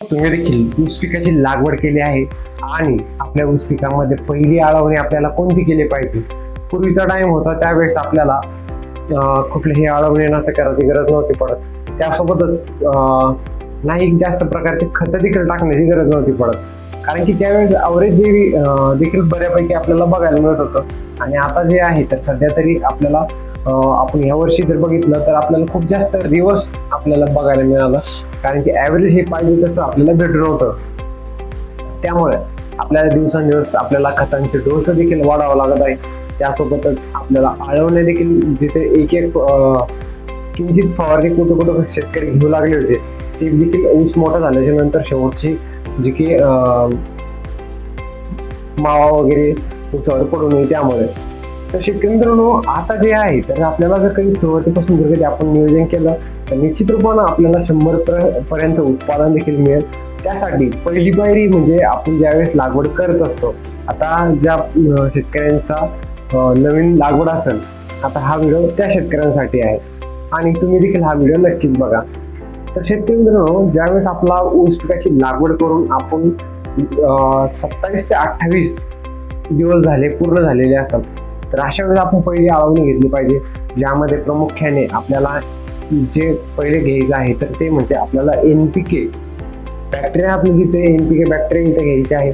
तुम्ही देखील ऊस पिकाची लागवड केली आहे आणि आपल्या ऊस पिकामध्ये पहिली आळवणी आपल्याला कोणती केली पाहिजे. पूर्वीचा टाइम होता त्यावेळेस आपल्याला कुठलीही आळवणी नसं करायची गरज नव्हती पडत. त्यासोबतच नाही जास्त प्रकारचे खत देखील टाकण्याची गरज नव्हती पडत, कारण की त्यावेळेस अवरेज देखील बऱ्यापैकी आपल्याला बघायला मिळत होतं. आणि आता जे आहे तर सध्या तरी आपल्याला आपण यावर्षी जर बघितलं तर आपल्याला खूप जास्त रिवर्स आपल्याला बघायला मिळालं, कारण की ॲव्हरेज हे पाहिजे तसं आपल्याला भेटून होतं. त्यामुळे आपल्याला दिवसेंदिवस आपल्याला खतांचे डोस देखील वाढावं लागत आहे. त्यासोबतच आपल्याला आळवणे देखील जिथे एक एक किंचित फवारणी कुठं शेतकरी घेऊ लागले होते, ते देखील ऊस मोठा झाल्याच्या नंतर शेवटची जी की मावा वगैरे ऊसावर पडू नये त्यामुळे. तर शेतकरी मित्रांनो, आता जे आहे तर आपल्याला जर काही सुरुवातीपासून जर कधी आपण नियोजन केलं तर निश्चित रूपानं आपल्याला 100 पर्यंत उत्पादन देखील मिळेल. त्यासाठी पहिली पायरी म्हणजे आपण ज्यावेळेस लागवड करत असतो, आता ज्या शेतकऱ्यांचा नवीन लागवड असेल, आता हा व्हिडिओ त्या शेतकऱ्यांसाठी आहे आणि तुम्ही देखील हा व्हिडिओ नक्कीच बघा. तर शेतकरी मित्रांनो, ज्यावेळेस आपला ऊस पिकाची लागवड करून आपण 27 ते 28 दिवस झाले पूर्ण झालेले असतात, तर अशा वेळेला आपण पहिली आळवणी घेतली पाहिजे, ज्यामध्ये प्रामुख्याने आपल्याला जे पहिले घ्यायचं आहे तर ते म्हणजे आपल्याला NPK बॅक्टेरिया, आपली जिथे NPK बॅक्टेरिया इथे घ्यायचे आहे.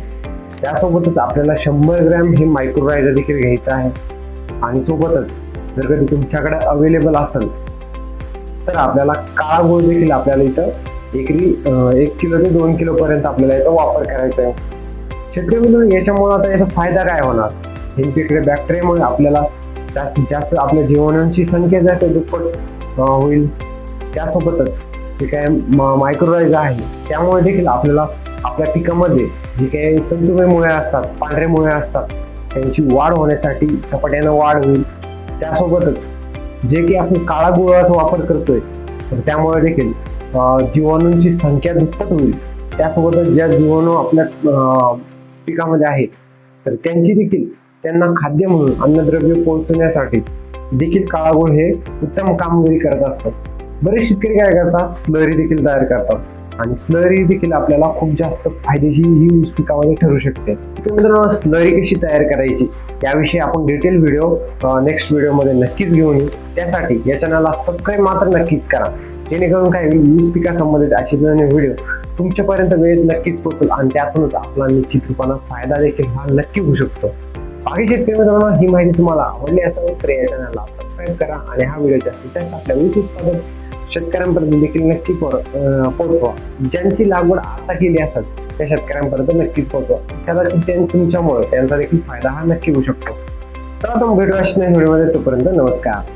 त्यासोबतच आपल्याला 100 ग्रॅम हे मायक्रोरायझर देखील घ्यायचं आहे. आणि सोबतच जर कधी तुमच्याकडे अवेलेबल असेल तर आपल्याला काळा गुळ देखील आपल्याला इथं एकरी 1 किलो ते 2 किलो पर्यंत आपल्याला इथं वापर करायचा आहे. शेतकरी मित्रांनो, याच्यामुळे आता याचा फायदा काय होणार, NPK बॅक्टेरियामुळे आपल्याला जास्तीत जास्त आपल्या जीवाणूंची संख्या जास्त दुप्पट होईल. त्यासोबतच जे काय मायक्रोरायझर आहे त्यामुळे देखील आपल्याला आपल्या पिकामध्ये जे काही तंतुमय मुळे असतात, पांढरे मुळे असतात, त्यांची वाढ होण्यासाठी झपाट्यानं वाढ होईल. त्यासोबतच जे की आपण काळा गुळाचा वापर करतोय तर त्यामुळे देखील जीवाणूंची संख्या दुप्पट होईल. त्यासोबतच ज्या जीवाणू आपल्या पिकामध्ये आहेत तर त्यांची देखील त्यांना खाद्य म्हणून अन्नद्रव्य पोहोचवण्यासाठी देखील काळा गुळ हे उत्तम कामगिरी करत असतात. बरेच शेतकरी काय करतात, स्लरी देखील तयार करतात आणि स्लरी देखील आपल्याला खूप जास्त फायदेशीर ही ऊस पिकामध्ये ठरू शकते. मित्रांनो, स्लरी कशी तयार करायची याविषयी आपण डिटेल व्हिडिओ नेक्स्ट व्हिडिओमध्ये नक्कीच घेऊन येऊ. त्यासाठी या चॅनलला सबस्क्राईब मात्र नक्कीच करा, जेणेकरून काय ऊस पिकासंबंधित असे व्हिडिओ तुमच्यापर्यंत वेळेत नक्कीच पोहोचेल आणि त्यातूनच आपला निश्चित रूपानं फायदा देखील हा नक्की होऊ शकतो. बाकी शेतकरी मित्रांनो, ही माहिती तुम्हाला आवडली असेल तर या चॅनलला सबस्क्राईब करा आणि हा व्हिडिओ जास्तीत जास्त आपल्या ऊस उत्पादक शेतकऱ्यांपर्यंत देखील नक्की पोहोचवा. ज्यांची लागवड आता केली असेल त्या शेतकऱ्यांपर्यंत नक्कीच पोहोचवा. कदाचित तुमच्यामुळे त्यांचा देखील फायदा हा नक्की होऊ शकतो. तर आपण भेटू अशा व्हिडिओमध्ये, तोपर्यंत नमस्कार.